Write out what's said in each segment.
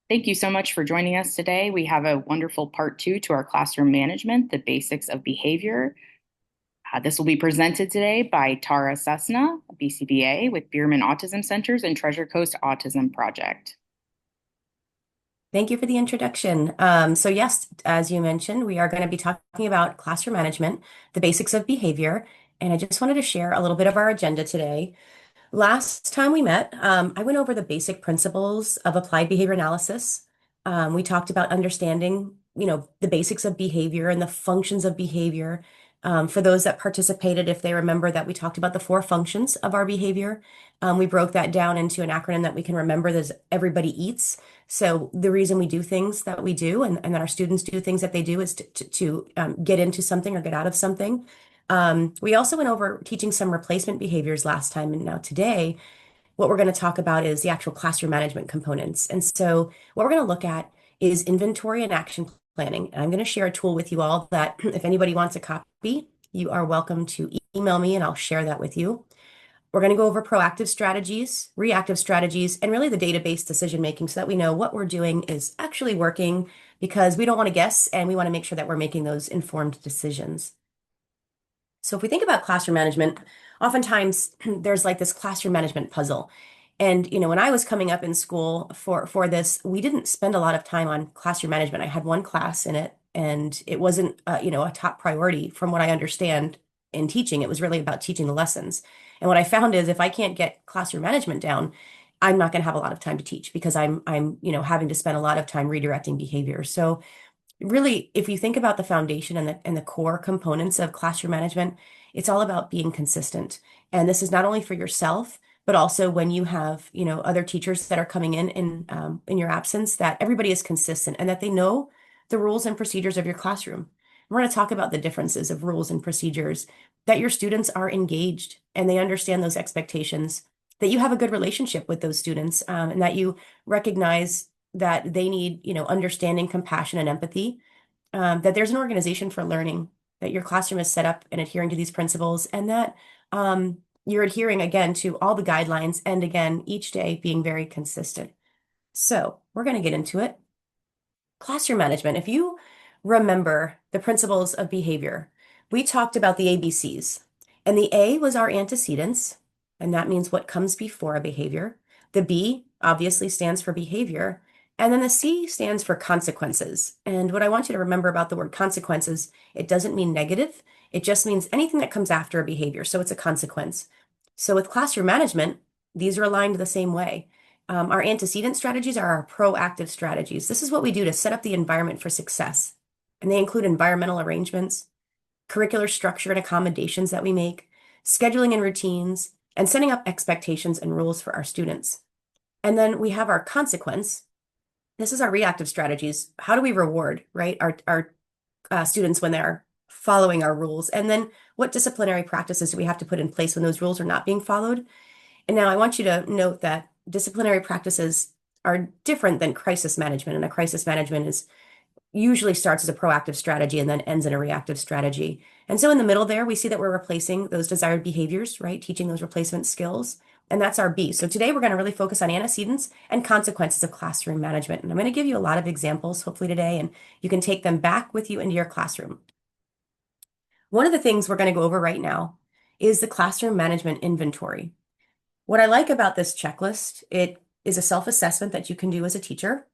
Thank you so much for joining us today. We have a wonderful part two to our classroom management, the basics of behavior. This will be presented today by Tahra Cessna, BCBA with Bierman Autism Centers and Treasure Coast Autism Project. Thank you for the introduction. So yes, as you mentioned, we are going to be talking about classroom management, the basics of behavior, and I just wanted to share a little bit of our agenda today. Last time we met, I went over the basic principles of applied behavior analysis. We talked about understanding, the basics of behavior and the functions of behavior. For those that participated, if they remember that we talked about the four functions of our behavior, we broke that down into an acronym that we can remember. There's everybody eats. So the reason we do things that we do and that our students do things that they do is to get into something or get out of something. We also went over teaching some replacement behaviors last time, and now today, what we're going to talk about is the actual classroom management components. And so, what we're going to look at is inventory and action planning. And I'm going to share a tool with you all that if anybody wants a copy, you are welcome to email me and I'll share that with you. We're going to go over proactive strategies, reactive strategies, and really the database decision making so that we know what we're doing is actually working because we don't want to guess and we want to make sure that we're making those informed decisions. So if we think about classroom management, oftentimes there's like this classroom management puzzle. And when I was coming up in school for this, we didn't spend a lot of time on classroom management. I had one class in it, and it wasn't a top priority from what I understand in teaching. It was really about teaching the lessons. And what I found is if I can't get classroom management down, I'm not going to have a lot of time to teach because I'm having to spend a lot of time redirecting behavior. So really, if you think about the foundation and the core components of classroom management, it's all about being consistent. And this is not only for yourself, but also when you have, other teachers that are coming in your absence, that everybody is consistent and that they know the rules and procedures of your classroom. We're going to talk about the differences of rules and procedures, that your students are engaged and they understand those expectations, that you have a good relationship with those students, and that you recognize that they need, understanding, compassion, and empathy, that there's an organization for learning, that your classroom is set up and adhering to these principles, and that you're adhering again to all the guidelines, and again, each day being very consistent. So we're going to get into it. Classroom management. If you remember the principles of behavior, we talked about the ABCs, and the A was our antecedents, and that means what comes before a behavior. The B obviously stands for behavior, and then the C stands for consequences. And what I want you to remember about the word consequences, it doesn't mean negative. It just means anything that comes after a behavior. So it's a consequence. So with classroom management, these are aligned the same way. Our antecedent strategies are our proactive strategies. This is what we do to set up the environment for success. And they include environmental arrangements, curricular structure and accommodations that we make, scheduling and routines, and setting up expectations and rules for our students. And then we have our consequence. This is our reactive strategies. How do we reward, right, our students when they're following our rules? And then what disciplinary practices do we have to put in place when those rules are not being followed? And now I want you to note that disciplinary practices are different than crisis management. And a crisis management is usually starts as a proactive strategy and then ends in a reactive strategy. And so in the middle there, we see that we're replacing those desired behaviors, right? Teaching those replacement skills. And that's our B. So today we're going to really focus on antecedents and consequences of classroom management. And I'm going to give you a lot of examples, hopefully today, and you can take them back with you into your classroom. One of the things we're going to go over right now is the classroom management inventory. What I like about this checklist, it is a self-assessment that you can do as a teacher.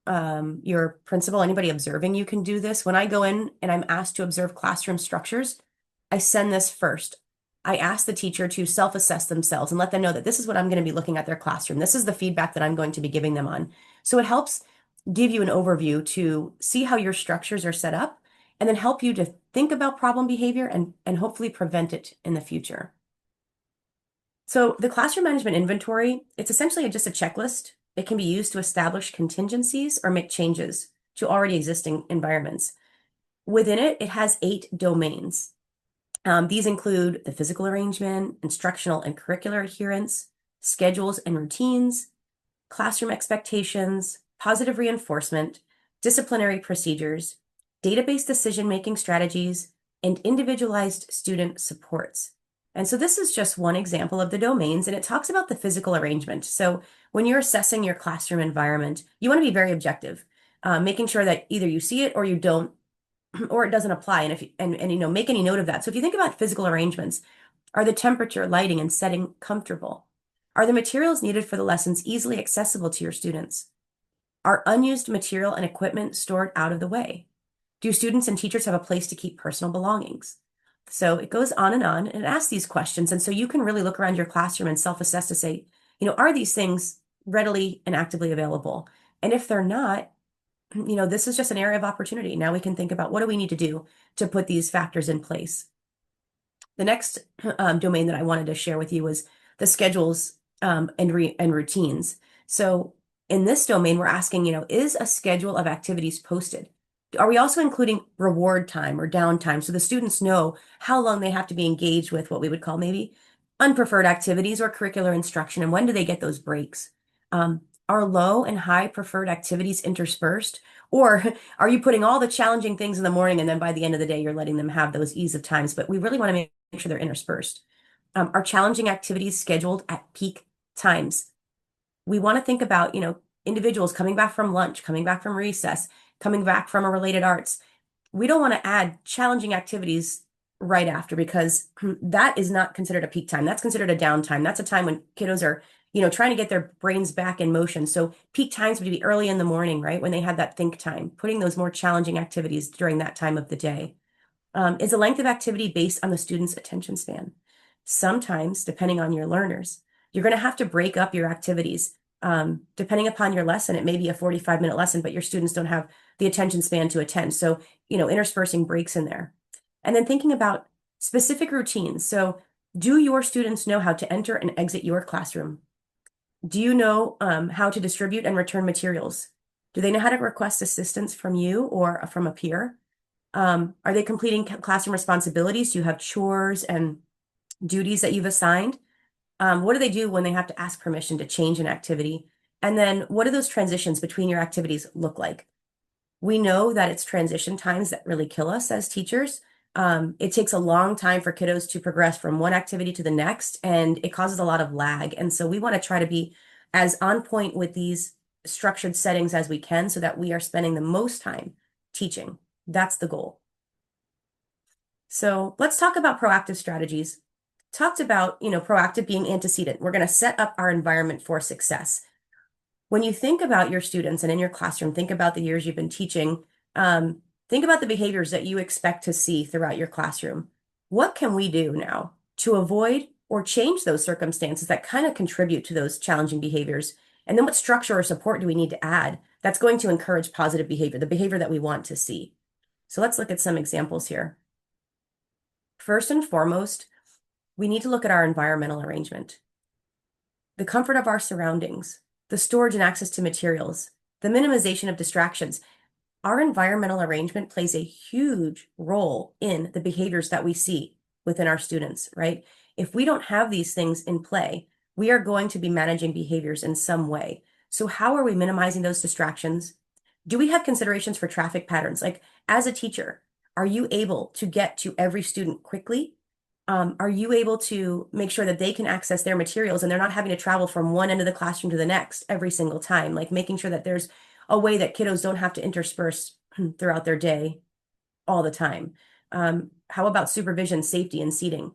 Your principal, anybody observing you can do this. When I go in and I'm asked to observe classroom structures, I send this first. I ask the teacher to self-assess themselves and let them know that this is what I'm going to be looking at their classroom. This is the feedback that I'm going to be giving them on. So it helps give you an overview to see how your structures are set up and then help you to think about problem behavior and hopefully prevent it in the future. So the classroom management inventory, it's essentially just a checklist. It can be used to establish contingencies or make changes to already existing environments. Within it, it has 8 domains. These include the physical arrangement, instructional and curricular adherence, schedules and routines, classroom expectations, positive reinforcement, disciplinary procedures, database decision-making strategies, and individualized student supports. And so this is just one example of the domains, and it talks about the physical arrangement. So when you're assessing your classroom environment, you want to be very objective, making sure that either you see it or you don't, or it doesn't apply. And if you, and make any note of that. So if you think about physical arrangements, are the temperature, lighting, and setting comfortable? Are the materials needed for the lessons easily accessible to your students? Are unused material and equipment stored out of the way? Do students and teachers have a place to keep personal belongings? So it goes on and it asks these questions. And so you can really look around your classroom and self-assess to say, are these things readily and actively available? And if they're not, this is just an area of opportunity. Now we can think about what do we need to do to put these factors in place. The next domain that I wanted to share with you was the schedules and routines. So in this domain, we're asking, is a schedule of activities posted? Are we also including reward time or downtime so the students know how long they have to be engaged with what we would call maybe unpreferred activities or curricular instruction, and when do they get those breaks? Are low and high preferred activities interspersed? Or are you putting all the challenging things in the morning and then by the end of the day, you're letting them have those ease of times? But we really want to make sure they're interspersed. Are challenging activities scheduled at peak times? We want to think about, individuals coming back from lunch, coming back from recess, coming back from a related arts. We don't want to add challenging activities right after because that is not considered a peak time. That's considered a downtime. That's a time when kiddos are, trying to get their brains back in motion. So peak times would be early in the morning, right? When they had that think time, putting those more challenging activities during that time of the day. Is the length of activity based on the student's attention span? Sometimes, depending on your learners, you're going to have to break up your activities. Depending upon your lesson, it may be a 45-minute lesson, but your students don't have the attention span to attend. So, interspersing breaks in there. And then thinking about specific routines. So, do your students know how to enter and exit your classroom? Do you know how to distribute and return materials? Do they know how to request assistance from you or from a peer? Are they completing classroom responsibilities? Do you have chores and duties that you've assigned? What do they do when they have to ask permission to change an activity? And then what do those transitions between your activities look like? We know that it's transition times that really kill us as teachers. It takes a long time for kiddos to progress from one activity to the next, and it causes a lot of lag. And so we want to try to be as on point with these structured settings as we can so that we are spending the most time teaching. That's the goal. So let's talk about proactive strategies. Talked about, proactive being antecedent. We're going to set up our environment for success. When you think about your students and in your classroom, think about the years you've been teaching, think about the behaviors that you expect to see throughout your classroom. What can we do now to avoid or change those circumstances that kind of contribute to those challenging behaviors? And then what structure or support do we need to add that's going to encourage positive behavior, the behavior that we want to see? So let's look at some examples here. First and foremost, we need to look at our environmental arrangement, the comfort of our surroundings, the storage and access to materials, the minimization of distractions. Our environmental arrangement plays a huge role in the behaviors that we see within our students, right? If we don't have these things in play, we are going to be managing behaviors in some way. So how are we minimizing those distractions? Do we have considerations for traffic patterns? Like as a teacher, are you able to get to every student quickly? Are you able to make sure that they can access their materials and they're not having to travel from one end of the classroom to the next every single time? Like making sure that there's a way that kiddos don't have to intersperse throughout their day all the time. How about supervision, safety, and seating?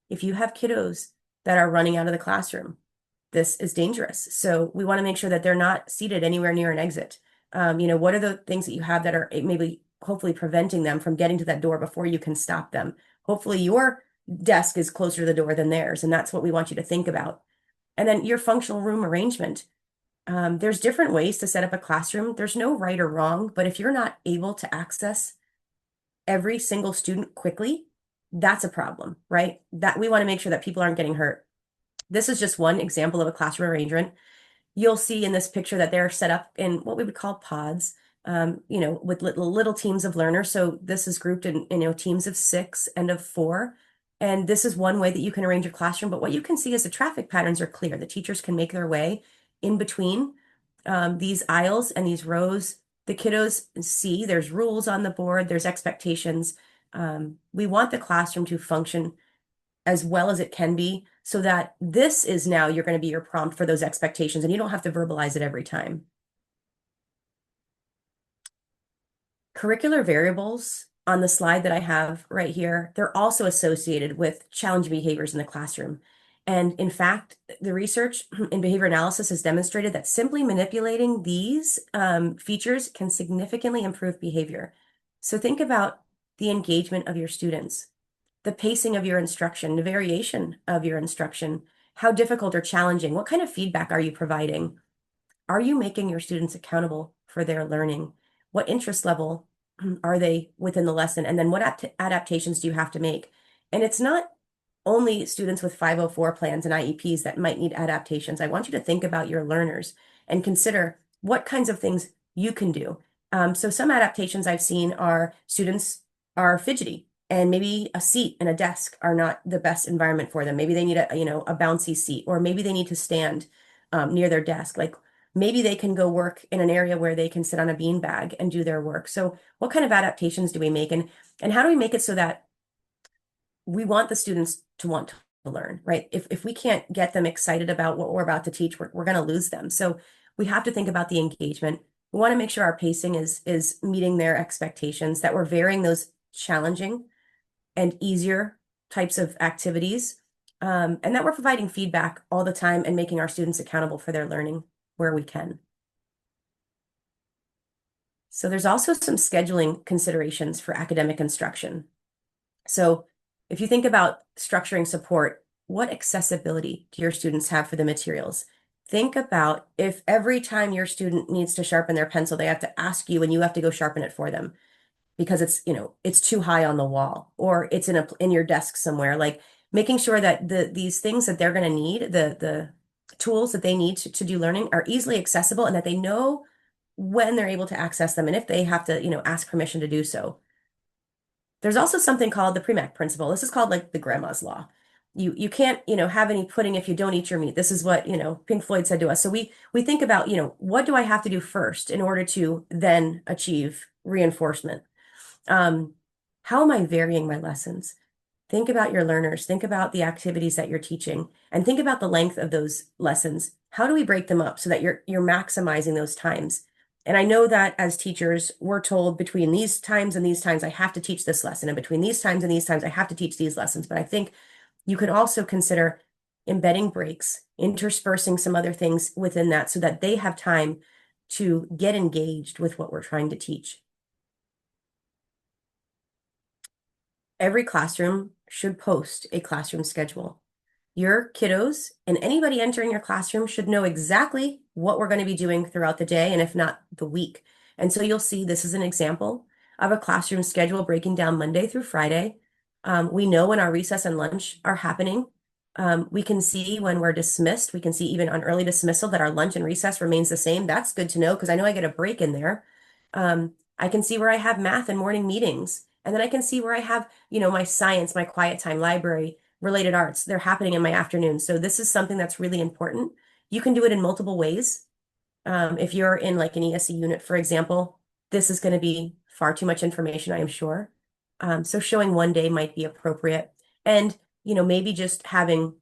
If you have kiddos that are running out of the classroom, this is dangerous. So we want to make sure that they're not seated anywhere near an exit. What are the things that you have that are maybe hopefully preventing them from getting to that door before you can stop them? Hopefully your desk is closer to the door than theirs, and that's what we want you to think about. And then your functional room arrangement. There's different ways to set up a classroom. There's no right or wrong, but if you're not able to access every single student quickly, that's a problem, right? That we want to make sure that people aren't getting hurt. This is just one example of a classroom arrangement. You'll see in this picture that they're set up in what we would call pods, with little teams of learners. So this is grouped in, teams of 6 and of 4. And this is one way that you can arrange your classroom. But what you can see is the traffic patterns are clear. The teachers can make their way in between these aisles and these rows. The kiddos see there's rules on the board, there's expectations. We want the classroom to function as well as it can be so that this is now you're going to be your prompt for those expectations and you don't have to verbalize it every time. Curricular variables on the slide that I have right here, they're also associated with challenging behaviors in the classroom. And in fact, the research in behavior analysis has demonstrated that simply manipulating these features can significantly improve behavior. So think about the engagement of your students, the pacing of your instruction, the variation of your instruction, how difficult or challenging, what kind of feedback are you providing? Are you making your students accountable for their learning? What interest level are they within the lesson? And then what adaptations do you have to make? And it's not only students with 504 plans and IEPs that might need adaptations. I want you to think about your learners and consider what kinds of things you can do. So some adaptations I've seen are students are fidgety and maybe a seat and a desk are not the best environment for them. Maybe they need a bouncy seat, or maybe they need to stand near their desk. Like maybe they can go work in an area where they can sit on a beanbag and do their work. So what kind of adaptations do we make? And how do we make it so that we want the students to want to learn, right? If we can't get them excited about what we're about to teach, we're going to lose them. So we have to think about the engagement. We want to make sure our pacing is meeting their expectations, that we're varying those challenging and easier types of activities, and that we're providing feedback all the time and making our students accountable for their learning where we can. So there's also some scheduling considerations for academic instruction. So if you think about structuring support, what accessibility do your students have for the materials? Think about if every time your student needs to sharpen their pencil, they have to ask you and you have to go sharpen it for them because it's too high on the wall, or it's in your desk somewhere. Like making sure that these things that they're going to need, the tools that they need to do learning, are easily accessible and that they know when they're able to access them and if they have to, ask permission to do so. There's also something called the Premack principle. This is called like the grandma's law. You can't, have any pudding if you don't eat your meat. This is what, Pink Floyd said to us. So we think about, what do I have to do first in order to then achieve reinforcement? How am I varying my lessons? Think about your learners, think about the activities that you're teaching, and think about the length of those lessons. How do we break them up so that you're maximizing those times? And I know that as teachers, we're told between these times and these times, I have to teach this lesson. And between these times and these times, I have to teach these lessons. But I think you could also consider embedding breaks, interspersing some other things within that so that they have time to get engaged with what we're trying to teach. Every classroom should post a classroom schedule. Your kiddos and anybody entering your classroom should know exactly what we're going to be doing throughout the day, and if not, the week. And so you'll see this is an example of a classroom schedule breaking down Monday through Friday. We know when our recess and lunch are happening. We can see when we're dismissed. We can see even on early dismissal that our lunch and recess remains the same. That's good to know because I know I get a break in there. I can see where I have math and morning meetings. And then I can see where I have, my science, my quiet time, library, related arts. They're happening in my afternoon. So this is something that's really important. You can do it in multiple ways. If you're in like an ESE unit, for example, this is going to be far too much information, I am sure. So showing one day might be appropriate. And, maybe just having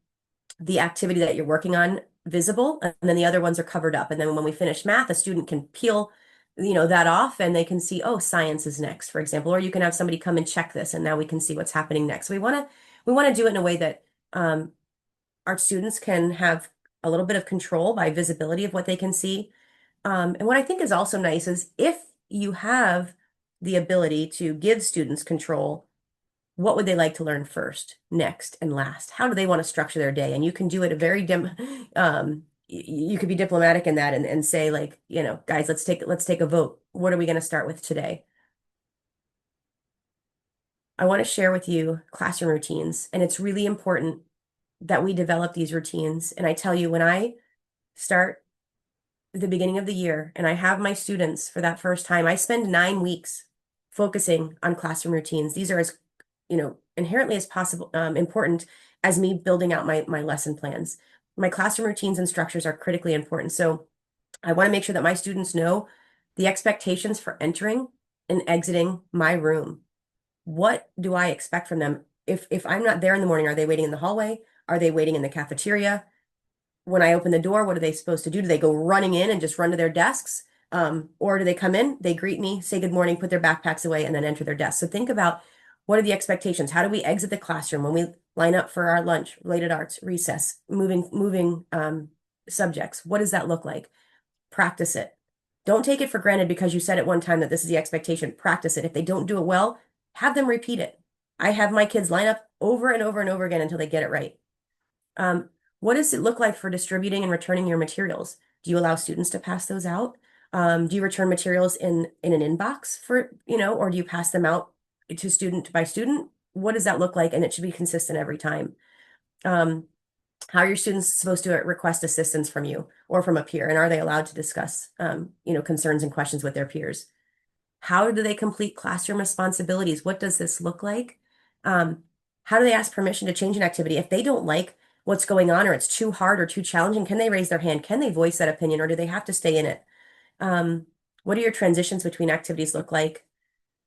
the activity that you're working on visible, and then the other ones are covered up. And then when we finish math, a student can peel that off and they can see, oh, science is next, for example, or you can have somebody come and check this and now we can see what's happening next. We want to do it in a way that our students can have a little bit of control by visibility of what they can see. And what I think is also nice is if you have the ability to give students control, what would they like to learn first, next, and last? How do they want to structure their day? And you can do it a very you could be diplomatic in that and say like, guys, let's take a vote. What are we going to start with today? I want to share with you classroom routines, and it's really important that we develop these routines. And I tell you, when I start the beginning of the year and I have my students for that first time, I spend 9 weeks focusing on classroom routines. These are as, inherently as possible, important as me building out my lesson plans. My classroom routines and structures are critically important. So I want to make sure that my students know the expectations for entering and exiting my room. What do I expect from them if I'm not there in the morning, are they waiting in the hallway? Are they waiting in the cafeteria? When I open the door, what are they supposed to do? Do they go running in and just run to their desks? Or do they come in, they greet me, say good morning, put their backpacks away, and then enter their desk? So think about what are the expectations? How do we exit the classroom when we line up for our lunch, related arts, recess, moving subjects? What does that look like? Practice it. Don't take it for granted because you said at one time that this is the expectation. Practice it. If they don't do it well, have them repeat it. I have my kids line up over and over and over again until they get it right. Um, what does it look like for distributing and returning your materials? Do you allow students to pass those out? Do you return materials in an inbox for, or do you pass them out to student by student? What does that look like? And it should be consistent every time. Um, how are your students supposed to request assistance from you or from a peer? And are they allowed to discuss, concerns and questions with their peers? How do they complete classroom responsibilities? What does this look like? Um, how do they ask permission to change an activity? If they don't like what's going on or it's too hard or too challenging, can they raise their hand? Can they voice that opinion or do they have to stay in it? What do your transitions between activities look like?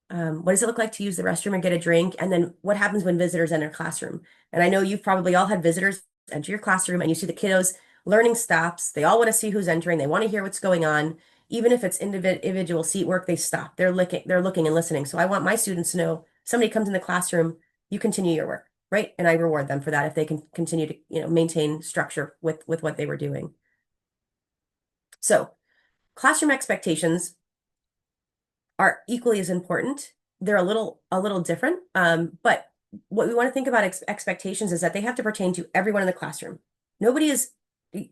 What does it look like to use the restroom and get a drink? And then what happens when visitors enter classroom? And I know you've probably all had visitors enter your classroom and you see the kiddos, learning stops. They all want to see who's entering. They want to hear what's going on. Even if it's individual seat work, they stop. They're looking and listening. So I want my students to know somebody comes in the classroom, you continue your work, right? And I reward them for that if they can continue to, maintain structure with what they were doing. So classroom expectations are equally as important. They're a little different. But what we want to think about expectations is that they have to pertain to everyone in the classroom. Nobody is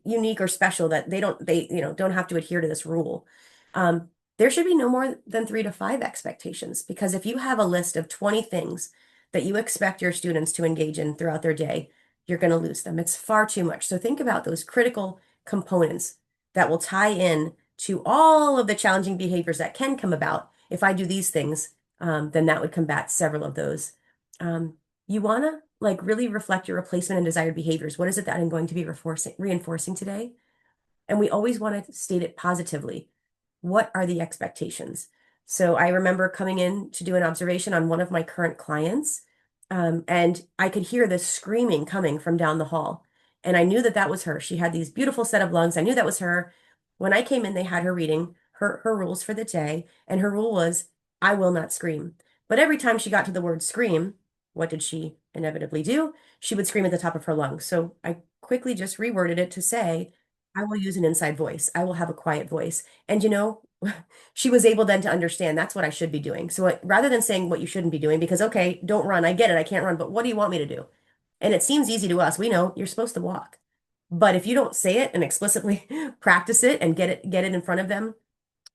unique or special that don't have to adhere to this rule. There should be no more than 3 to 5 expectations because if you have a list of 20 things that you expect your students to engage in throughout their day, you're going to lose them. It's far too much. So think about those critical components that will tie in to all of the challenging behaviors that can come about. If I do these things, then that would combat several of those. You want to like really reflect your replacement and desired behaviors. What is it that I'm going to be reinforcing today? And we always want to state it positively. What are the expectations? So I remember coming in to do an observation on one of my current clients, and I could hear this screaming coming from down the hall. And I knew that that was her. She had these beautiful set of lungs. I knew that was her. When I came in, they had her reading her rules for the day, and her rule was, I will not scream. But every time she got to the word scream, what did she inevitably do? She would scream at the top of her lungs. So I quickly just reworded it to say, I will use an inside voice. I will have a quiet voice. And she was able then to understand that's what I should be doing. So rather than saying what you shouldn't be doing, because okay, don't run. I get it. I can't run, but what do you want me to do? And it seems easy to us. We know you're supposed to walk. But if you don't say it and explicitly practice it and get it in front of them,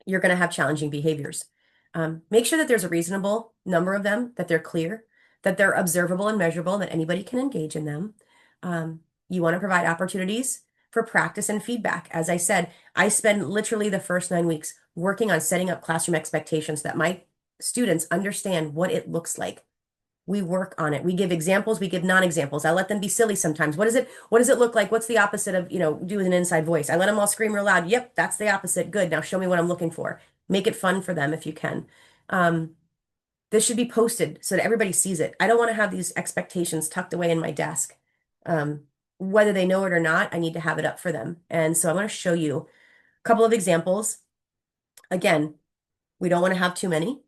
you're going to have challenging behaviors. Make sure that there's a reasonable number of them, that they're clear, that they're observable and measurable, that anybody can engage in them. You want to provide opportunities for practice and feedback. As I said, I spend literally the first 9 weeks working on setting up classroom expectations that my students understand what it looks like. We work on it. We give examples, we give non-examples. I let them be silly sometimes. What does it look like? What's the opposite of, do with an inside voice? I let them all scream real loud. Yep, that's the opposite. Good. Now show me what I'm looking for. Make it fun for them if you can. This should be posted so that everybody sees it. I don't want to have these expectations tucked away in my desk. Whether they know it or not, I need to have it up for them. And so I'm going to show you a couple of examples. Again, we don't want to have too many.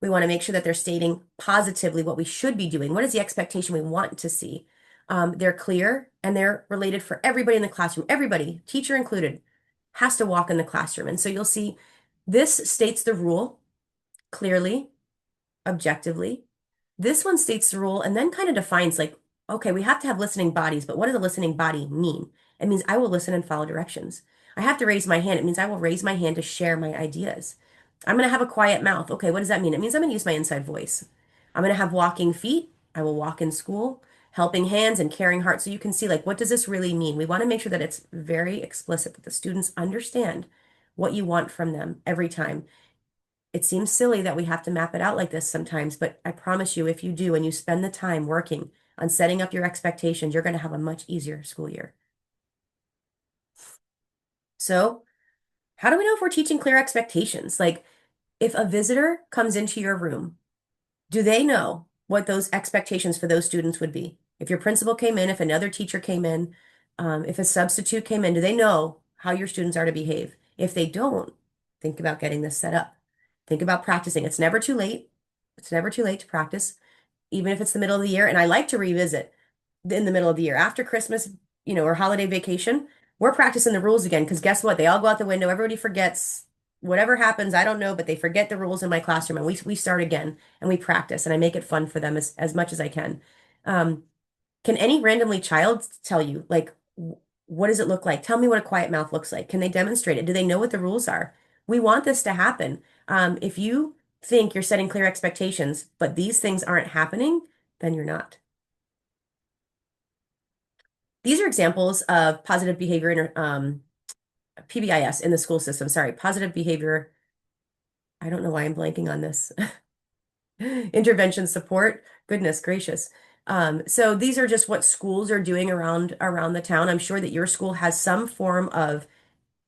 We want to make sure that they're stating positively what we should be doing. What is the expectation we want to see? They're clear and they're related for everybody in the classroom. Everybody, teacher included, has to walk in the classroom. And so you'll see this states the rule clearly, objectively. This one states the rule and then kind of defines like, okay, we have to have listening bodies, but what does a listening body mean? It means I will listen and follow directions. I have to raise my hand. It means I will raise my hand to share my ideas. I'm going to have a quiet mouth. Okay, what does that mean? It means I'm going to use my inside voice. I'm going to have walking feet. I will walk in school, helping hands and caring heart. So you can see like, what does this really mean? We want to make sure that it's very explicit, that the students understand what you want from them every time. It seems silly that we have to map it out like this sometimes, but I promise you, if you do and you spend the time working on setting up your expectations, you're going to have a much easier school year. So, how do we know if we're teaching clear expectations? Like, if a visitor comes into your room, do they know what those expectations for those students would be. If your principal came in, if another teacher came in, if a substitute came in, do they know how your students are to behave? If they don't, think about getting this set up. Think about practicing. It's never too late. It's never too late to practice, even if it's the middle of the year. And I like to revisit in the middle of the year after Christmas, or holiday vacation. We're practicing the rules again because guess what? They all go out the window. Everybody forgets whatever happens. I don't know, but they forget the rules in my classroom, and we start again and we practice, and I make it fun for them as much as I can. Um, can any randomly child tell you, like, what does it look like? Tell me what a quiet mouth looks like. Can they demonstrate it? Do they know what the rules are? We want this to happen. If you think you're setting clear expectations, but these things aren't happening, then you're not. These are examples of positive behavior PBIS in the school system. Sorry, positive behavior. I don't know why I'm blanking on this. Intervention support. Goodness gracious. So these are just what schools are doing around the town. I'm sure that your school has some form of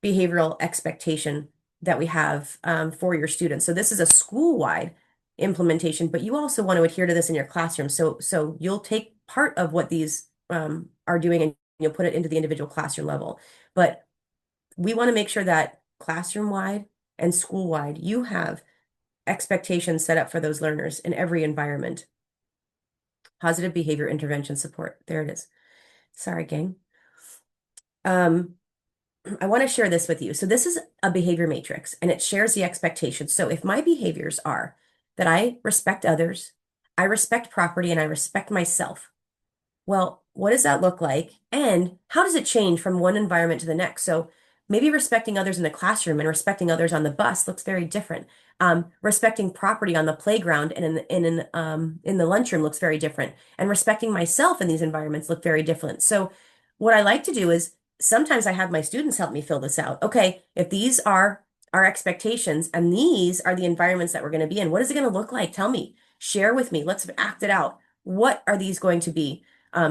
behavioral expectation that we have for your students. So this is a school-wide implementation, but you also want to adhere to this in your classroom. So you'll take part of what these are doing and you'll put it into the individual classroom level. But we want to make sure that classroom-wide and school-wide, you have expectations set up for those learners in every environment. Positive behavior intervention support. There it is. Sorry, gang. I want to share this with you. So this is a behavior matrix and it shares the expectations. So if my behaviors are that I respect others, I respect property, and I respect myself, well, what does that look like? And how does it change from one environment to the next? So maybe respecting others in the classroom and respecting others on the bus looks very different. Respecting property on the playground and in the lunchroom looks very different. And respecting myself in these environments look very different. So what I like to do is sometimes I have my students help me fill this out. Okay, if these are our expectations and these are the environments that we're going to be in, what is it going to look like? Tell me, share with me. Let's act it out. What are these going to be?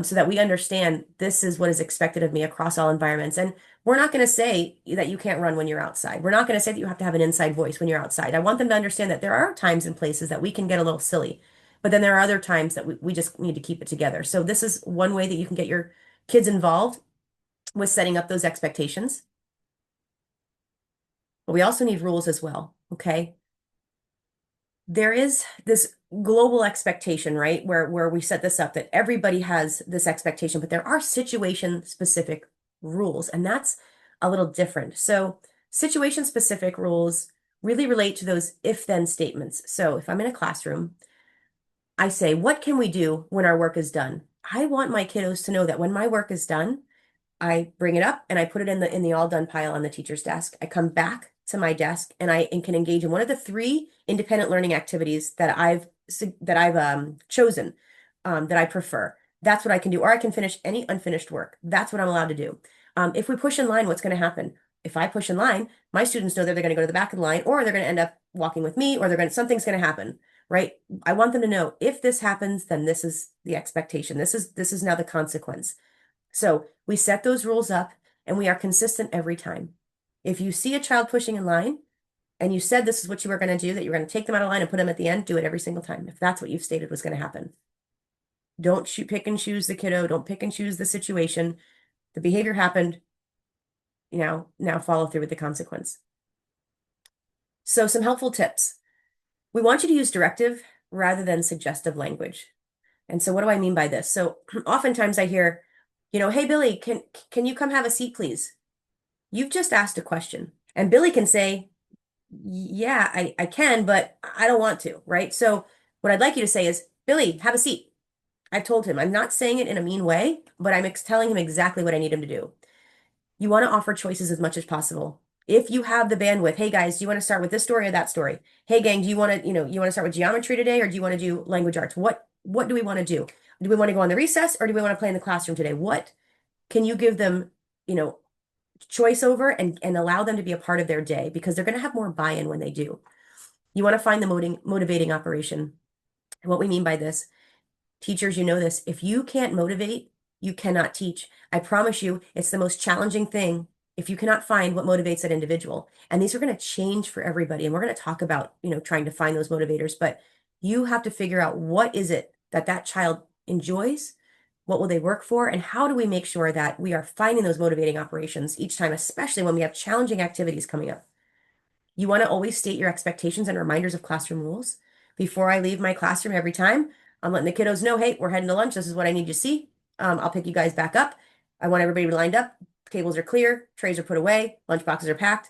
So that we understand this is what is expected of me across all environments. And we're not going to say that you can't run when you're outside. We're not going to say that you have to have an inside voice when you're outside. I want them to understand that there are times and places that we can get a little silly, but then there are other times that we just need to keep it together. So this is one way that you can get your kids involved with setting up those expectations. But we also need rules as well, okay? There is this global expectation, right? Where we set this up that everybody has this expectation, but there are situation specific rules, and that's a little different. So situation specific rules really relate to those if then statements. So if I'm in a classroom, I say, what can we do when our work is done? I want my kiddos to know that when my work is done, I bring it up and I put it in the all done pile on the teacher's desk. I come back to my desk and I can engage in one of the three independent learning activities that I've chosen that I prefer. That's what I can do, or I can finish any unfinished work. That's what I'm allowed to do. If we push in line, what's going to happen? If I push in line, my students know that they're going to go to the back of the line, or they're going to end up walking with me, or something's going to happen, right? I want them to know if this happens, then this is the expectation. This is now the consequence. So we set those rules up and we are consistent every time. If you see a child pushing in line and you said this is what you were going to do, that you're going to take them out of line and put them at the end, do it every single time. If that's what you've stated was going to happen. Don't pick and choose the kiddo. Don't pick and choose the situation. The behavior happened. Now follow through with the consequence. So some helpful tips. We want you to use directive rather than suggestive language. And so what do I mean by this? So oftentimes I hear, hey, Billy, can you come have a seat, please? You've just asked a question. And Billy can say, yeah, I can, but I don't want to, right? So what I'd like you to say is, Billy, have a seat. I've told him. I'm not saying it in a mean way, but I'm telling him exactly what I need him to do. You want to offer choices as much as possible. If you have the bandwidth, hey guys, do you want to start with this story or that story? Hey gang, do you want to, you want to start with geometry today, or do you want to do language arts? What do we want to do? Do we want to go on the recess, or do we want to play in the classroom today? What can you give them, choice over and allow them to be a part of their day, because they're going to have more buy-in when they do. You want to find the motivating operation. And what we mean by this, teachers, you know this, if you can't motivate, you cannot teach. I promise you, it's the most challenging thing if you cannot find what motivates that individual. And these are going to change for everybody. And we're going to talk about, trying to find those motivators, but you have to figure out what is it that that child enjoys? What will they work for? And how do we make sure that we are finding those motivating operations each time, especially when we have challenging activities coming up? You want to always state your expectations and reminders of classroom rules. Before I leave my classroom every time, I'm letting the kiddos know, hey, we're heading to lunch. This is what I need you to see. I'll pick you guys back up. I want everybody to be lined up. Tables are clear, trays are put away, lunch boxes are packed.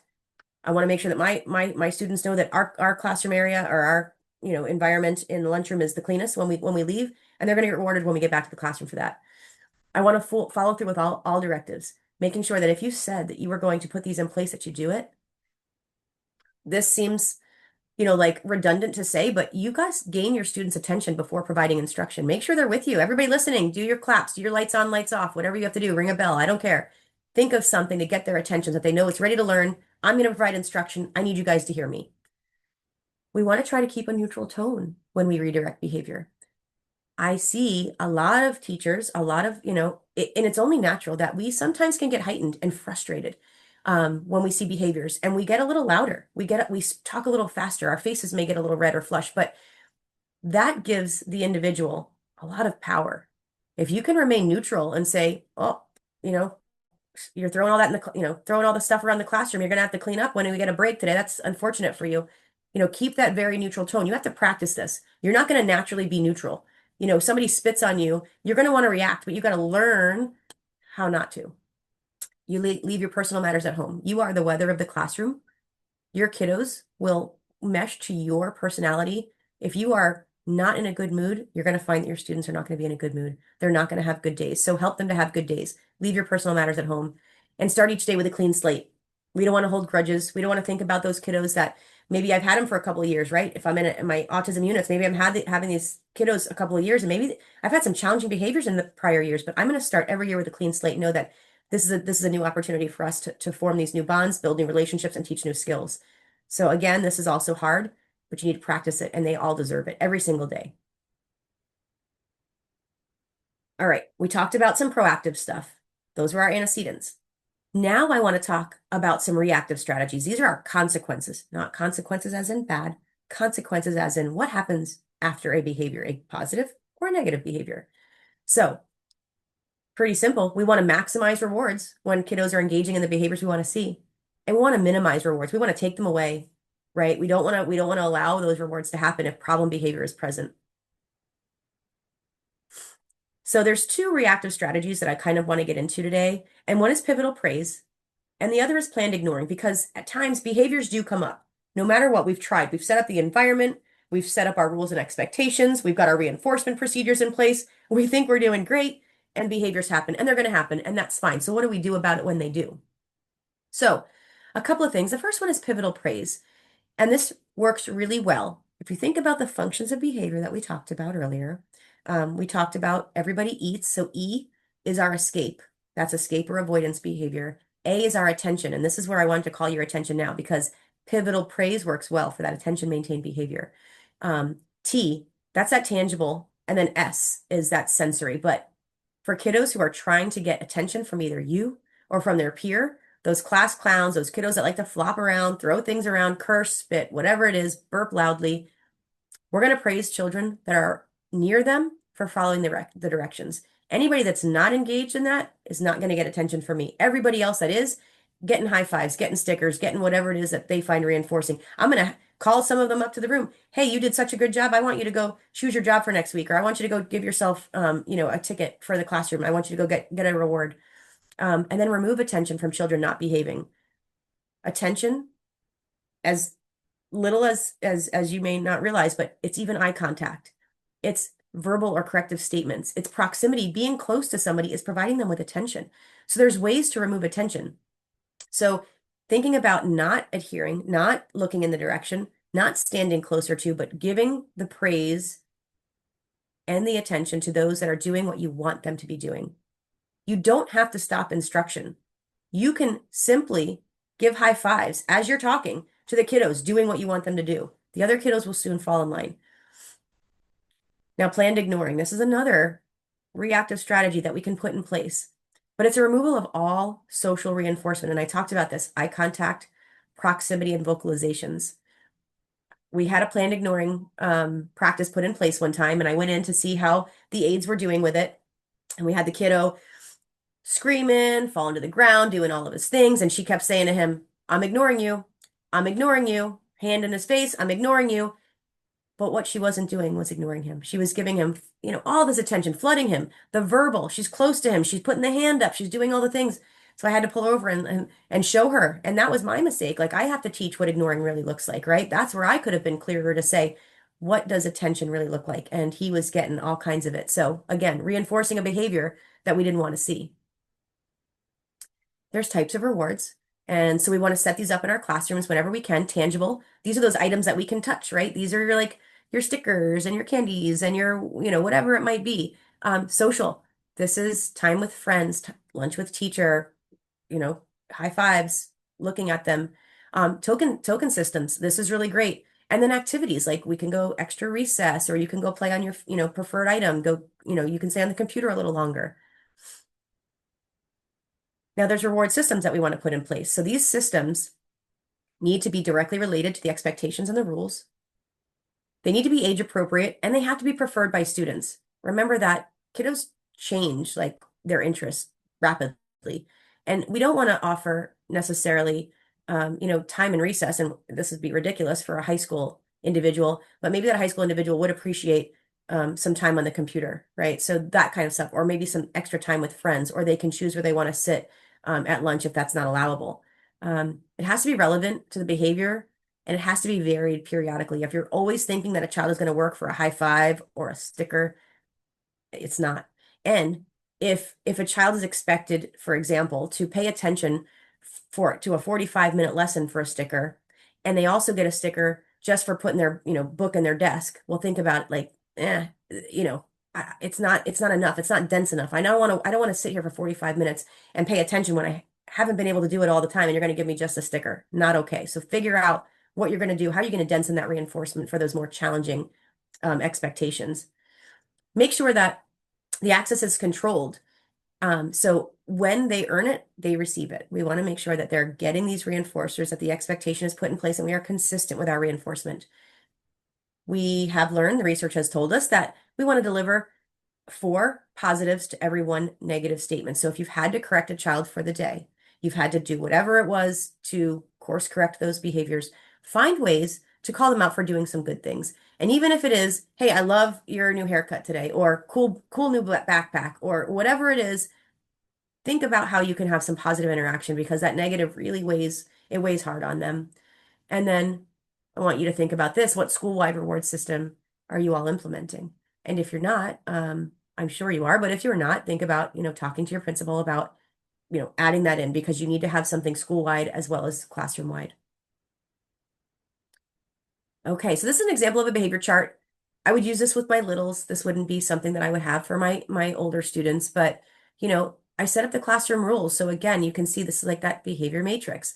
I want to make sure that my students know that our classroom area or our environment in the lunchroom is the cleanest when we leave, and they're going to get rewarded when we get back to the classroom for that. I want to follow through with all directives, making sure that if you said that you were going to put these in place, that you do it. This seems, like redundant to say, but you guys gain your students' attention before providing instruction. Make sure they're with you. Everybody listening, do your claps, do your lights on, lights off, whatever you have to do, ring a bell. I don't care. Think of something to get their attention that they know it's ready to learn. I'm going to provide instruction. I need you guys to hear me. We want to try to keep a neutral tone when we redirect behavior. I see a lot of teachers, a lot of, and it's only natural that we sometimes can get heightened and frustrated when we see behaviors, and we get a little louder. We talk a little faster. Our faces may get a little red or flush, but that gives the individual a lot of power. If you can remain neutral and say, oh, you're throwing all that in the, throwing all the stuff around the classroom, you're going to have to clean up when we get a break today. That's unfortunate for you. Keep that very neutral tone. You have to practice this. You're not going to naturally be neutral. Somebody spits on you, you're going to want to react, but you got to learn how not to. You leave your personal matters at home. You are the weather of the classroom. Your kiddos will mesh to your personality. If you are not in a good mood, you're going to find that your students are not going to be in a good mood. They're not going to have good days. So help them to have good days. Leave your personal matters at home and start each day with a clean slate. We don't want to hold grudges. We don't want to think about those kiddos that maybe I've had them for a couple of years, right? If I'm in my autism units, maybe I'm having these kiddos a couple of years, and maybe I've had some challenging behaviors in the prior years, but I'm going to start every year with a clean slate, know that this is a new opportunity for us to form these new bonds, build new relationships, and teach new skills. So again, this is also hard, but you need to practice it, and they all deserve it every single day. All right, we talked about some proactive stuff. Those were our antecedents. Now I want to talk about some reactive strategies. These are our consequences, not consequences as in bad, consequences as in what happens after a behavior, a positive or a negative behavior. So pretty simple. We want to maximize rewards when kiddos are engaging in the behaviors we want to see. And we want to minimize rewards. We want to take them away, right? We don't want to allow those rewards to happen if problem behavior is present. So there's two reactive strategies that I kind of want to get into today. And one is pivotal praise, and the other is planned ignoring, because at times behaviors do come up. No matter what we've tried, we've set up the environment, we've set up our rules and expectations, we've got our reinforcement procedures in place. We think we're doing great, and behaviors happen, and they're going to happen, and that's fine. So what do we do about it when they do? So a couple of things. The first one is pivotal praise, and this works really well. If you think about the functions of behavior that we talked about earlier, we talked about everybody eats. So E is our escape. That's escape or avoidance behavior. A is our attention. And this is where I wanted to call your attention now, because pivotal praise works well for that attention maintained behavior. T, that's that tangible. And then S is that sensory. But for kiddos who are trying to get attention from either you or from their peer, those class clowns, those kiddos that like to flop around, throw things around, curse, spit, whatever it is, burp loudly, we're going to praise children that are near them for following the directions. Anybody that's not engaged in that is not going to get attention from me. Everybody else that is, getting high fives, getting stickers, getting whatever it is that they find reinforcing. I'm going to call some of them up to the room. Hey, you did such a good job. I want you to go choose your job for next week. Or I want you to go give yourself, a ticket for the classroom. I want you to go get a reward. And then remove attention from children not behaving. Attention, as little as you may not realize, but it's even eye contact. It's verbal or corrective statements. It's proximity. Being close to somebody is providing them with attention. So there's ways to remove attention. So thinking about not adhering, not looking in the direction, not standing closer to, but giving the praise and the attention to those that are doing what you want them to be doing. You don't have to stop instruction. You can simply give high fives as you're talking to the kiddos doing what you want them to do. The other kiddos will soon fall in line. Now, planned ignoring. This is another reactive strategy that we can put in place, but it's a removal of all social reinforcement. And I talked about this, eye contact, proximity, and vocalizations. we had a planned ignoring practice put in place one time, and I went in to see how the aides were doing with it. And we had the kiddo screaming, falling to the ground, doing all of his things. And she kept saying to him, I'm ignoring you. I'm ignoring you. Hand in his face, I'm ignoring you. But what she wasn't doing was ignoring him. She was giving him, all this attention, flooding him, the verbal. She's close to him. She's putting the hand up. She's doing all the things. So I had to pull over and show her. And that was my mistake. Like I have to teach what ignoring really looks like, right? That's where I could have been clearer to say, what does attention really look like? And he was getting all kinds of it. So again, reinforcing a behavior that we didn't want to see. There's types of rewards. And so we want to set these up in our classrooms whenever we can, tangible. These are those items that we can touch, right? These are your stickers and your candies and your, whatever it might be. Social. This is time with friends, lunch with teacher, you know, high fives, looking at them. Token systems. This is really great. And then activities like we can go extra recess, or you can go play on your, preferred item. Go, you can stay on the computer a little longer. Now there's reward systems that we want to put in place. So these systems need to be directly related to the expectations and the rules. They need to be age appropriate, and they have to be preferred by students. Remember that kiddos change like their interests rapidly. And we don't want to offer necessarily, time and recess. And this would be ridiculous for a high school individual, but maybe that high school individual would appreciate some time on the computer, right? So that kind of stuff, or maybe some extra time with friends, or they can choose where they want to sit at lunch if that's not allowable. It has to be relevant to the behavior, and it has to be varied periodically. If you're always thinking that a child is going to work for a high five or a sticker, it's not. And if a child is expected, for example, to pay attention to a 45-minute lesson for a sticker, and they also get a sticker just for putting their, book in their desk, well, think about it, like, you know, it's not enough. It's not dense enough. I don't want to sit here for 45 minutes and pay attention when I haven't been able to do it all the time, and you're going to give me just a sticker. Not okay. So figure out what you're going to do. How are you going to densen that reinforcement for those more challenging expectations? Make sure that the access is controlled. So when they earn it, they receive it. We want to make sure that they're getting these reinforcers, that the expectation is put in place, and we are consistent with our reinforcement. We have learned, the research has told us, that we want to deliver 4 positives to every 1 negative statement. So if you've had to correct a child for the day, you've had to do whatever it was to course correct those behaviors, find ways to call them out for doing some good things. And even if it is, hey, I love your new haircut today, or cool new backpack, or whatever it is, think about how you can have some positive interaction, because that negative really weighs hard on them. And then I want you to think about this. What school-wide reward system are you all implementing? And if you're not, I'm sure you are, but if you're not, think about, talking to your principal about, adding that in, because you need to have something school-wide as well as classroom-wide. Okay, so this is an example of a behavior chart. I would use this with my littles. This wouldn't be something that I would have for my older students, but I set up the classroom rules. So again, you can see this is like that behavior matrix.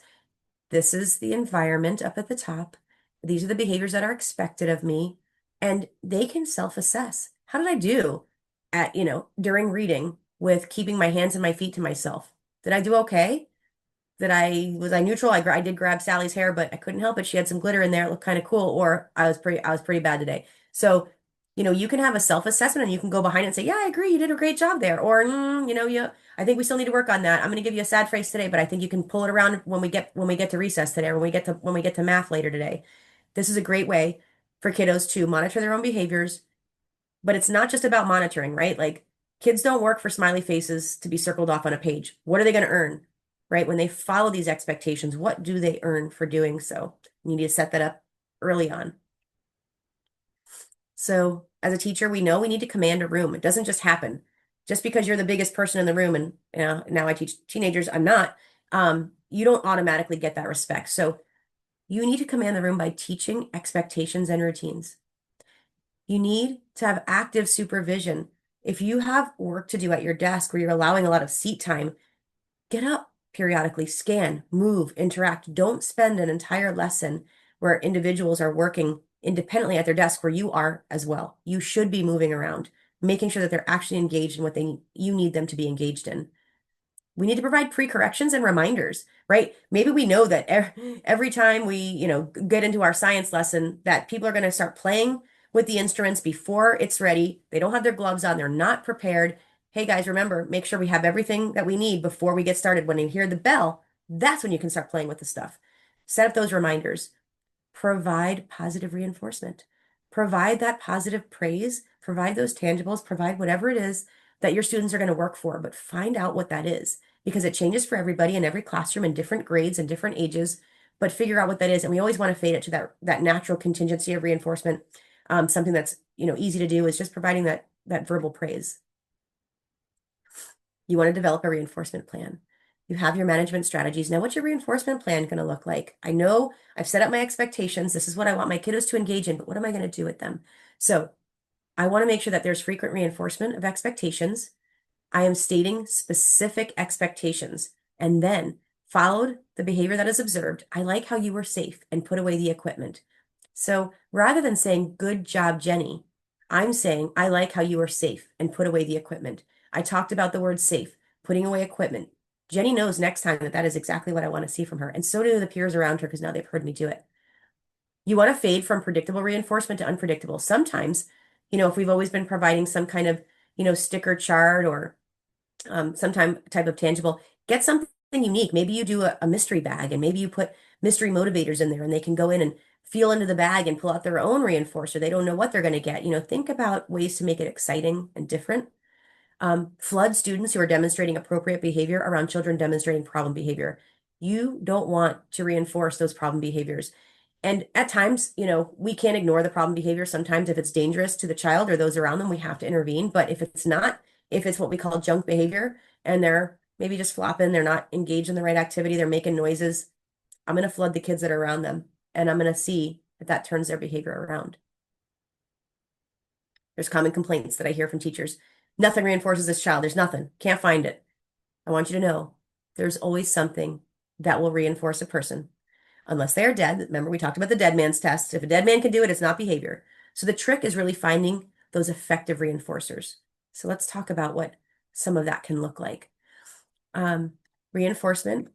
This is the environment up at the top. These are the behaviors that are expected of me, and they can self-assess. How did I do at, during reading with keeping my hands and my feet to myself? Did I do okay? Was I neutral? I did grab Sally's hair, but I couldn't help it. She had some glitter in there. It looked kind of cool. Or I was pretty bad today. So, you can have a self-assessment, and you can go behind it and say, yeah, I agree. You did a great job there. Or, I think we still need to work on that. I'm going to give you a sad face today, but I think you can pull it around when we get to recess today, or when we get to math later today. This is a great way for kiddos to monitor their own behaviors, but it's not just about monitoring, right? Like kids don't work for smiley faces to be circled off on a page. What are they going to earn, right? When they follow these expectations, what do they earn for doing so? You need to set that up early on. So as a teacher, we know we need to command a room. It doesn't just happen. Just because you're the biggest person in the room, and now I teach teenagers, I'm not, you don't automatically get that respect. So you need to command the room by teaching expectations and routines. You need to have active supervision. If you have work to do at your desk where you're allowing a lot of seat time, get up periodically, scan, move, interact. Don't spend an entire lesson where individuals are working independently at their desk where you are as well. You should be moving around, making sure that they're actually engaged in what you need them to be engaged in. we need to provide pre-corrections and reminders, right? Maybe we know that every time we, get into our science lesson that people are going to start playing with the instruments before it's ready. They don't have their gloves on, they're not prepared. Hey guys, remember, make sure we have everything that we need before we get started. When you hear the bell, that's when you can start playing with the stuff. Set up those reminders. Provide positive reinforcement. Provide that positive praise, provide those tangibles, provide whatever it is that your students are going to work for, but find out what that is because it changes for everybody in every classroom in different grades and different ages, but figure out what that is. And we always want to fade it to that natural contingency of reinforcement. Something that's, easy to do is just providing that verbal praise. You want to develop a reinforcement plan. You have your management strategies. Now, what's your reinforcement plan going to look like? I know I've set up my expectations. This is what I want my kiddos to engage in, but what am I going to do with them? So I want to make sure that there's frequent reinforcement of expectations. I am stating specific expectations and then followed the behavior that is observed. I like how you were safe and put away the equipment. So rather than saying, good job, Jenny, I'm saying, I like how you were safe and put away the equipment. I talked about the word safe, putting away equipment. Jenny knows next time that that is exactly what I want to see from her. And so do the peers around her because now they've heard me do it. You want to fade from predictable reinforcement to unpredictable. Sometimes, if we've always been providing some kind of, sticker chart or some type of tangible, get something unique. Maybe you do a mystery bag and maybe you put mystery motivators in there and they can go in and feel into the bag and pull out their own reinforcer. They don't know what they're going to get. Think about ways to make it exciting and different. Flood students who are demonstrating appropriate behavior around children demonstrating problem behavior. You don't want to reinforce those problem behaviors. And at times, we can't ignore the problem behavior. Sometimes if it's dangerous to the child or those around them, we have to intervene. But if it's not, if it's what we call junk behavior and they're maybe just flopping, they're not engaged in the right activity, they're making noises, I'm going to flood the kids that are around them and I'm going to see if that turns their behavior around. There's common complaints that I hear from teachers. Nothing reinforces this child. There's nothing. Can't find it. I want you to know there's always something that will reinforce a person unless they are dead. Remember, we talked about the dead man's test. If a dead man can do it, it's not behavior. So the trick is really finding those effective reinforcers. So let's talk about what some of that can look like. Reinforcement.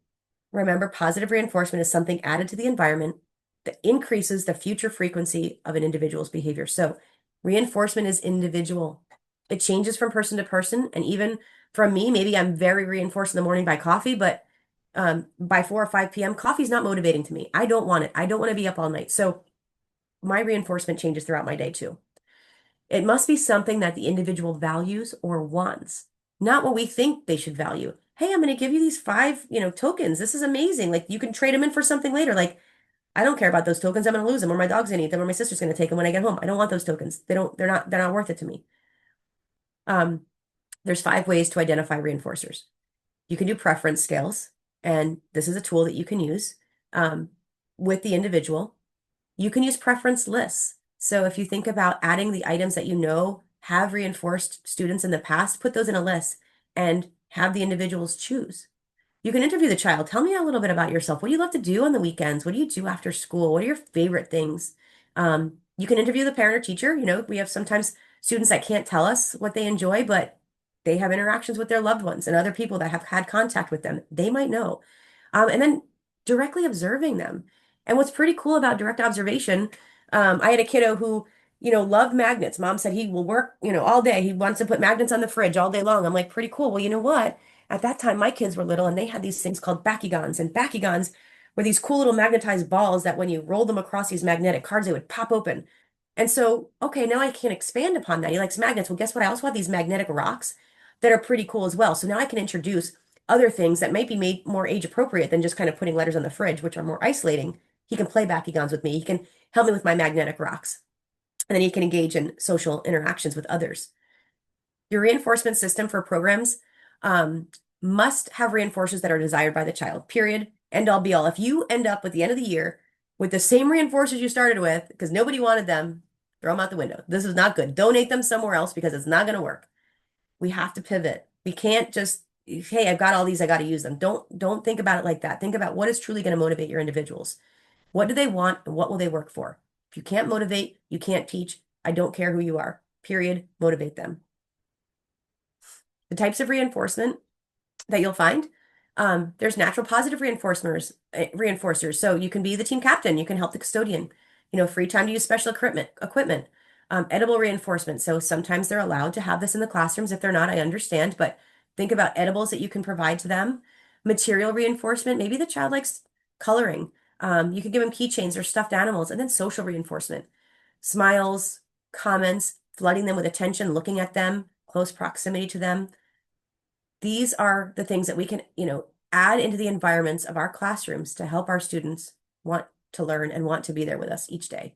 Remember, positive reinforcement is something added to the environment that increases the future frequency of an individual's behavior. So reinforcement is individual. It changes from person to person. And even from me, maybe I'm very reinforced in the morning by coffee, but by 4 or 5 p.m., coffee's not motivating to me. I don't want it. I don't want to be up all night. So my reinforcement changes throughout my day too. It must be something that the individual values or wants, not what we think they should value. Hey, I'm going to give you these 5, tokens. This is amazing. Like you can trade them in for something later. Like I don't care about those tokens. I'm going to lose them or my dog's going to eat them or my sister's going to take them when I get home. I don't want those tokens. They're not worth it to me. There's 5 ways to identify reinforcers. You can do preference scales, and this is a tool that you can use with the individual. You can use preference lists. So if you think about adding the items that you know have reinforced students in the past, put those in a list and have the individuals choose. You can interview the child. Tell me a little bit about yourself. What do you love to do on the weekends? What do you do after school? What are your favorite things? You can interview the parent or teacher. We have sometimes students that can't tell us what they enjoy, but they have interactions with their loved ones and other people that have had contact with them. They might know. And then directly observing them. And what's pretty cool about direct observation, I had a kiddo who, loved magnets. Mom said he will work, all day. He wants to put magnets on the fridge all day long. I'm like, pretty cool. Well, you know what? At that time, my kids were little and they had these things called bakigans. And bakigans were these cool little magnetized balls that when you rolled them across these magnetic cards, they would pop open. And so, okay, now I can expand upon that. He likes magnets. Well, guess what? I also have these magnetic rocks that are pretty cool as well. So now I can introduce other things that might be made more age appropriate than just kind of putting letters on the fridge, which are more isolating. He can play bakigans with me. He can help me with my magnetic rocks. And then he can engage in social interactions with others. Your reinforcement system for programs must have reinforcers that are desired by the child, period. End all be all. If you end up at the end of the year with the same reinforcers you started with, because nobody wanted them, throw them out the window. This is not good. Donate them somewhere else because it's not going to work. We have to pivot. We can't just, hey, I've got all these, I got to use them. Don't think about it like that. Think about what is truly going to motivate your individuals. What do they want and what will they work for? If you can't motivate, you can't teach. I don't care who you are. Period. Motivate them. The types of reinforcement that you'll find. There's natural positive reinforcers. So you can be the team captain, you can help the custodian, free time to use special equipment, edible reinforcement. So sometimes they're allowed to have this in the classrooms. If they're not, I understand, but think about edibles that you can provide to them. Material reinforcement, maybe the child likes coloring. You could give them keychains or stuffed animals, and then social reinforcement, smiles, comments, flooding them with attention, looking at them, close proximity to them. These are the things that we can, add into the environments of our classrooms to help our students want to learn and want to be there with us each day.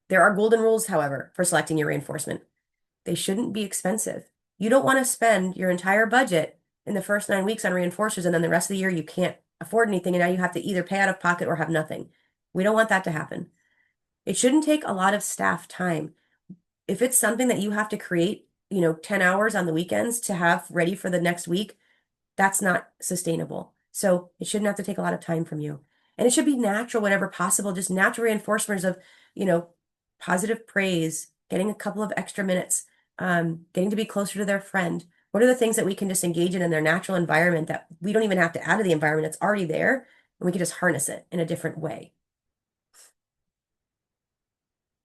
There are golden rules, however, for selecting your reinforcement. They shouldn't be expensive. You don't want to spend your entire budget in the first 9 weeks on reinforcers, and then the rest of the year you can't afford anything, and now you have to either pay out of pocket or have nothing. We don't want that to happen. It shouldn't take a lot of staff time. If it's something that you have to create, 10 hours on the weekends to have ready for the next week, that's not sustainable. So it shouldn't have to take a lot of time from you. And it should be natural whenever possible, just natural reinforcements of, you know, positive praise, getting a couple of extra minutes, getting to be closer to their friend. What are the things that we can just engage in their natural environment that we don't even have to add to the environment? It's already there, and we can just harness it in a different way.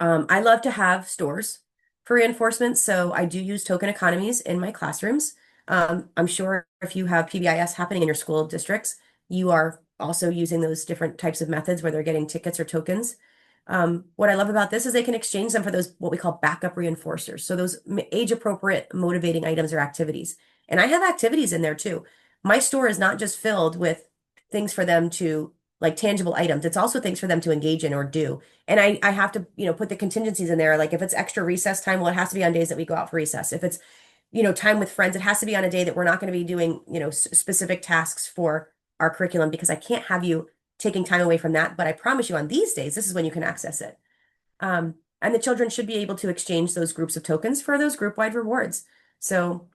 I love to have stores for reinforcement, so I do use token economies in my classrooms. I'm sure if you have PBIS happening in your school districts, you are also using those different types of methods where they're getting tickets or tokens. What I love about this is they can exchange them for those what we call backup reinforcers. So those age-appropriate motivating items or activities. And I have activities in there too. My store is not just filled with things for them to like tangible items. It's also things for them to engage in or do. And I have to, put the contingencies in there. Like if it's extra recess time, well, it has to be on days that we go out for recess. If it's, time with friends, it has to be on a day that we're not going to be doing, specific tasks for our curriculum because I can't have you taking time away from that. But I promise you on these days, this is when you can access it. And the children should be able to exchange those groups of tokens for those group-wide rewards. So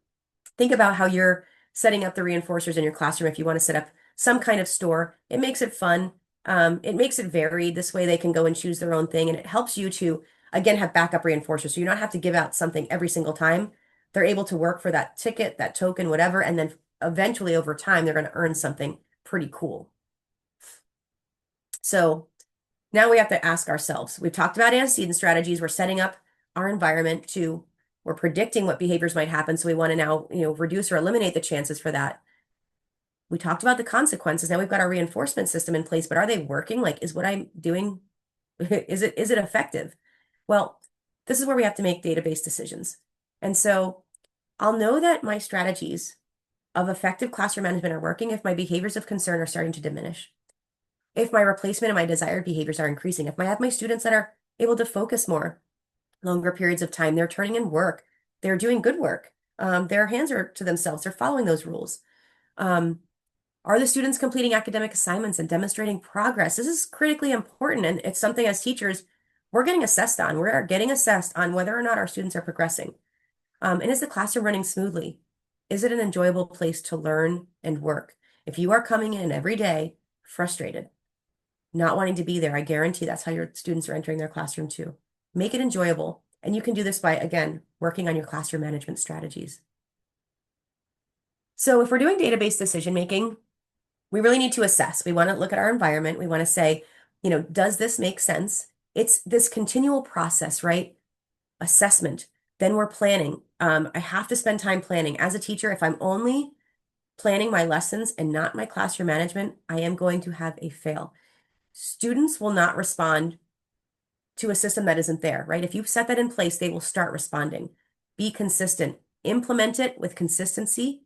think about how you're setting up the reinforcers in your classroom. If you want to set up some kind of store, it makes it fun. It makes it varied. This way they can go and choose their own thing. And it helps you to, again, have backup reinforcers. So you don't have to give out something every single time. They're able to work for that ticket, that token, whatever. And then eventually over time, they're going to earn something pretty cool. So now we have to ask ourselves, we've talked about antecedent strategies. We're setting up our environment we're predicting what behaviors might happen. So we want to now, reduce or eliminate the chances for that. We talked about the consequences. Now we've got our reinforcement system in place, but are they working? Like, is what I'm doing, is it effective? Well, this is where we have to make database decisions. And so I'll know that my strategies of effective classroom management are working if my behaviors of concern are starting to diminish, if my replacement and my desired behaviors are increasing, if I have my students that are able to focus more, longer periods of time, they're turning in work, they're doing good work, their hands are to themselves, they're following those rules. Are the students completing academic assignments and demonstrating progress? This is critically important, and it's something as teachers we're getting assessed on. We're getting assessed on whether or not our students are progressing. And is the classroom running smoothly? Is it an enjoyable place to learn and work? If you are coming in every day frustrated, not wanting to be there, I guarantee that's how your students are entering their classroom too. Make it enjoyable. And you can do this by, again, working on your classroom management strategies. So if we're doing database decision making, we really need to assess. We want to look at our environment. We want to say, does this make sense? It's this continual process, right? Assessment. Then we're planning. I have to spend time planning. As a teacher, if I'm only planning my lessons and not my classroom management, I am going to have a fail. Students will not respond to a system that isn't there, right? If you set that in place, they will start responding. Be consistent. Implement it with consistency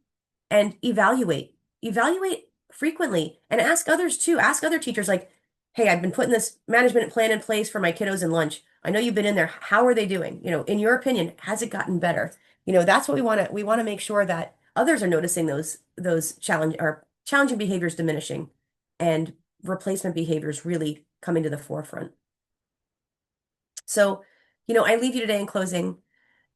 and evaluate. Evaluate frequently and ask others too. Ask other teachers like, hey, I've been putting this management plan in place for my kiddos in lunch. I know you've been in there. How are they doing? In your opinion, has it gotten better? That's what we want to make sure that others are noticing those challenging behaviors diminishing and replacement behaviors really coming to the forefront. So, I leave you today in closing.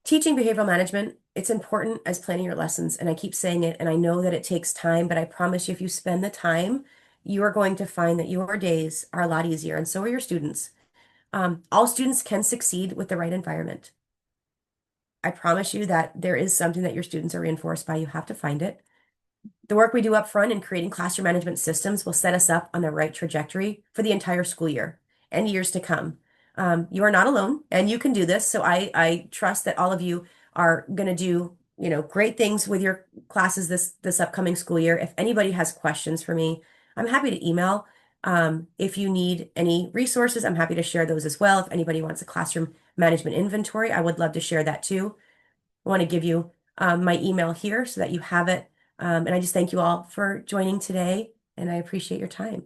Teaching behavioral management, it's important as planning your lessons. And I keep saying it, and I know that it takes time, but I promise you, if you spend the time, you are going to find that your days are a lot easier, and so are your students. All students can succeed with the right environment. I promise you that there is something that your students are reinforced by. You have to find it. The work we do up front in creating classroom management systems will set us up on the right trajectory for the entire school year and years to come. You are not alone, and you can do this. So I trust that all of you are going to do, great things with your classes this upcoming school year. If anybody has questions for me, I'm happy to email. If you need any resources, I'm happy to share those as well. If anybody wants a classroom management inventory, I would love to share that too. I want to give you my email here so that you have it. And I just thank you all for joining today, and I appreciate your time.